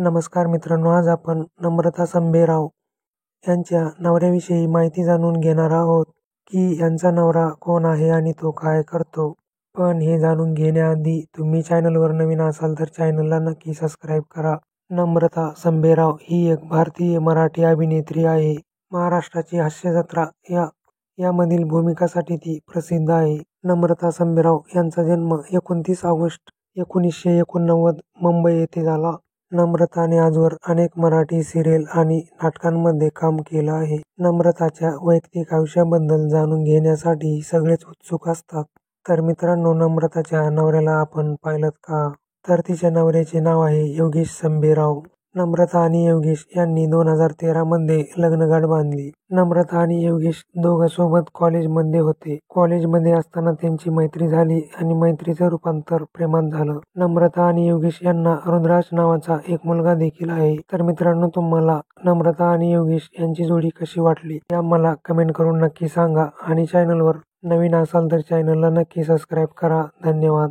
नमस्कार मित्रांनो, आज आपण नम्रता संभेराव यांच्या नवऱ्याविषयी माहिती जाणून घेणार आहोत की यांचा नवरा कोण आहे आणि तो काय करतो. पण हे जाणून घेण्याआधी तुम्ही चॅनलवर नवीन असाल तर चॅनलला नक्की सबस्क्राईब करा. नम्रता संभेराव ही एक भारतीय मराठी अभिनेत्री आहे. महाराष्ट्राची हास्यजत्रा यामधील भूमिकासाठी ती प्रसिद्ध आहे. नम्रता संभेराव यांचा जन्म 29 ऑगस्ट 1989 मुंबई येथे झाला. नम्रताने आजवर अनेक मराठी सिरियल आणि नाटकांमध्ये काम केलं आहे. नम्रताच्या वैयक्तिक आयुष्याबद्दल जाणून घेण्यासाठी सगळेच उत्सुक असतात. तर मित्रांनो, नम्रताच्या नवऱ्याला आपण पाहिलं का? तर तिच्या नवऱ्याचे नाव आहे योगेश संभेराव. नम्रता आणि योगेश यांनी 2013 मध्ये लग्नगाठ बांधली. नम्रता आणि योगेश दोघं सोबत कॉलेजमध्ये होते. कॉलेजमध्ये असताना त्यांची मैत्री झाली आणि मैत्रीचं रूपांतर प्रेमात झालं. नम्रता आणि योगेश यांना रुद्राज नावाचा एक मुलगा देखील आहे. तर मित्रांनो, तुम्हाला नम्रता आणि योगेश यांची जोडी कशी वाटली हे आम्हाला कमेंट करून नक्की सांगा आणि चॅनलवर नवीन असाल तर चॅनलला नक्की सबस्क्राईब करा. धन्यवाद.